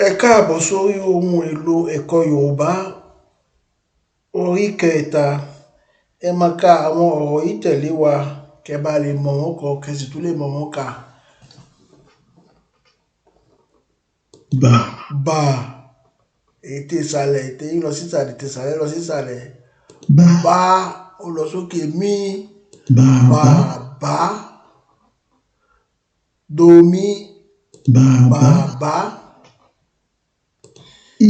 Ẹ káàbọ̀ sórí ohun èlò ẹ̀kọ́ Yorùbá orí kẹta. Ẹ máa ka àwọn ọ̀rọ̀ yìí tẹ̀lé wa kẹ́ bá lè mọ̀ wọ́n kọ kẹ́ sì tún lè mọ̀ wọ́n kà. Bà. Bà. Ètè ìsàlẹ̀, ètè yín lọ sísàlẹ̀, ètè ìsàlẹ̀ lọ sísàlẹ̀. Bá. Bá ó lọ sókè. Mí. Bàbá. Bàbá. Domi. Bàbá. Bàbá.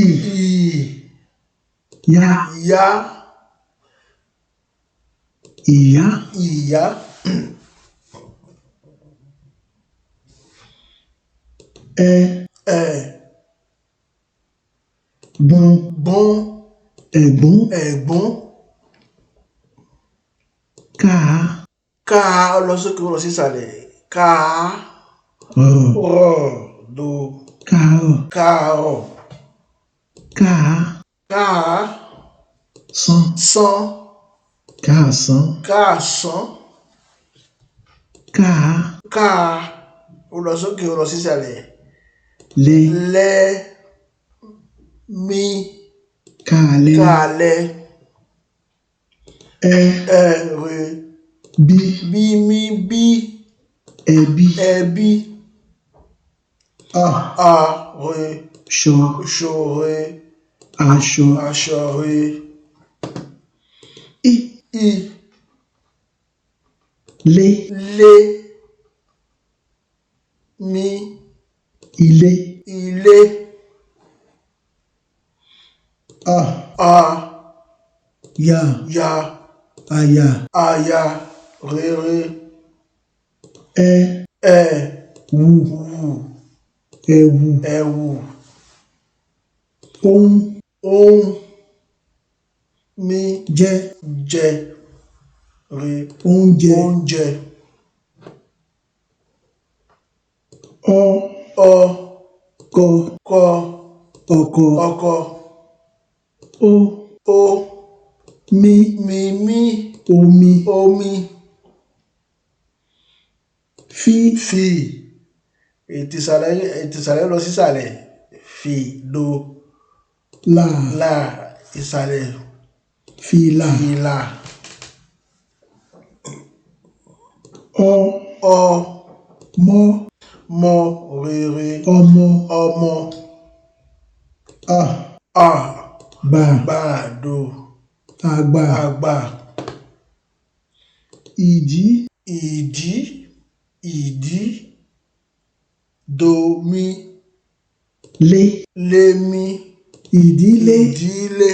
Ì. Ì. Yá. Yá. Ìyá. Ìyá. Ẹ. Ẹ̀. Bọ́n. Bọ́n. Ẹ̀gbọ́n. Ẹ̀gbọ́n. Ká. Ká ó lọ sókè ó lọ sísàlẹ̀. Ká. Rọ̀. Rọ̀. Do. Káàárọ̀. Káàárọ̀. Ká. Ká. Sán. Sán. Káàsán. Káàsán. Ká. Ká ó lọ sókè ó lọ sísàlẹ̀. Lé. Lẹ́. Mí. Káalẹ́. Káalẹ́. Ẹ. Ẹ̀rẹ̀. Bí. Bí. Mí. Bí. Ẹbí. Ẹbí. À. Àrẹ̀. Ṣọ. Ṣọ̀rẹ̀. Aṣọ. Aṣọ̀rẹ̀. Í. Ì. Lé. Lé. Mí. Ilé. Ilé. À. À. Yá. Ya. Àyà. Aya. Rere. Ẹ. Ẹ. Wù. Wù. Ẹ̀wù. Ẹ̀wù. Ohun. Ohun. Mí. Jẹ. Jẹ. Re. Oúnjẹ. Oúnjẹ. Ọ. Ọ. Kọ. Kọ. Ọkọ. Ọkọ. Ó. Ó. Mí. Mímí. Omi. Omi. Fí. Fì. Ètè ìsàlẹ̀ lọ sísàlẹ̀. Fì. Do. Là. Là. Ìsàlẹ̀. Fìlà. Fìlà. Ọ. Ọ. Mọ́. Mọ. Rere. Ọmọ. Ọmọ. À. À. Bà. Bàdo. Àgbà. Àgbà. Ìdí. Ìdí. Ìdí. Domi. Lé. Lémi. Ìdílé. Ìdílé.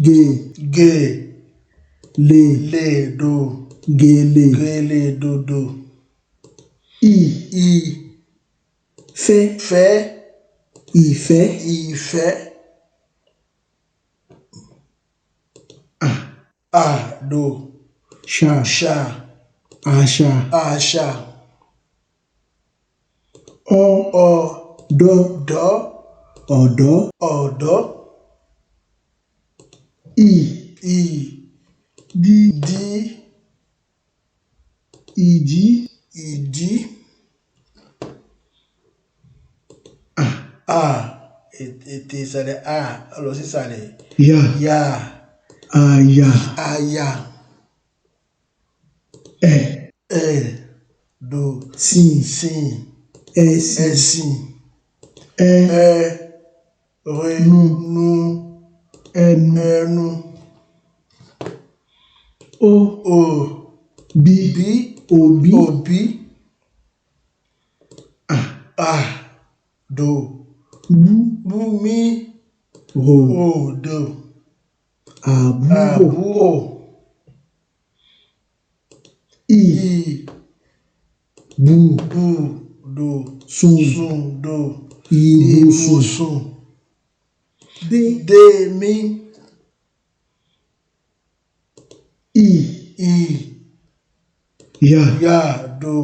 Gè. Gè. Lè. Lédo. Gèlè. Gèlè dodo. Ì. Ì. Fẹ́. Fẹ́. Ìfẹ́. Ìfẹ́. À. Àdò. Ṣà. Ṣà. Àṣà. Àṣà. Ọ. Ọ̀dọ́. Dọ́. Ọ̀dọ́. Ọ̀dọ́. Ì. Ì. Dí. Dí. Ìdí. Ìdí. À. À. Ètè ìsàlẹ̀ à lọ sísàlẹ̀. Yà. Yà. Àyà. Àyà. Ẹ̀. Ẹ̀. Do. Sìn. Sìn. Ẹ̀sìn. Ẹ̀sìn. Ẹ. Ẹ. Re. Nu. Nu. Ẹnu. Ẹnu. Ó. O. Bí. Bí. Òbí. Òbí. À. À. Do. Bú. Búmi. Rò. Òdo. Àbúrò. Àbúrò. Ì. Ì. Bù. Bù. Do. Sùn. Sùn. Do. Ibùsùn. Ibùsùn. Dé. Dé mi. Ì. Ì. Yà. Yà. Do.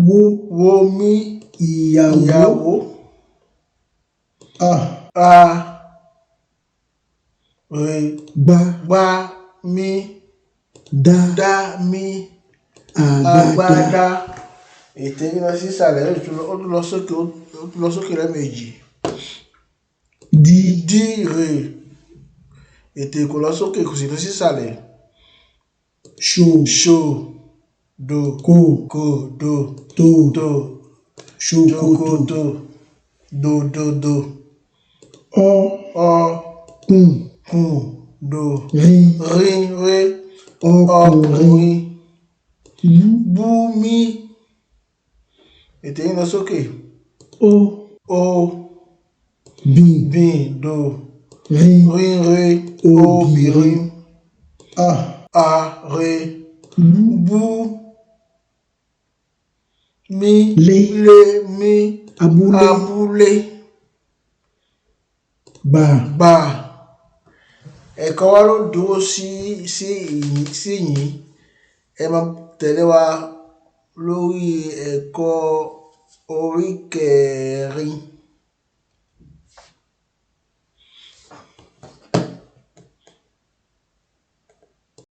Wó. Wo mi. Ìyàwó. Ìyàwó. À. A. Re. Gbá. Gbá mi. Dá. Dá mi. Àgbàdá. Agbádá. ètè yín lọ sísàlẹ̀ ó tún lọ sókè lẹ́ẹ̀mejì. Di. Dí rè. Ètè kò lọ sókè kò sì lọ sísàlẹ̀. Ṣò. Ṣò. Do. Kò. Kò. Do. Tò. Do. Ṣòkòtò. Do. Ọ. Ọ. Kùn. Kùn. Do. Rin. Ré. Ọkùnrin. Bú. Mí. Ètè yín lọ sókè. Ó. Ó. Bìn. Do. Rin. Ré. Obìnrin. A. Ré. Bú. Mí. Lé. Mí. Abúlé. Bà. Ẹ̀kọ́ wa ló dúró sí ìyìn. Ẹ máa tẹ̀lé wa lórí ẹ̀kọ́ orí 4.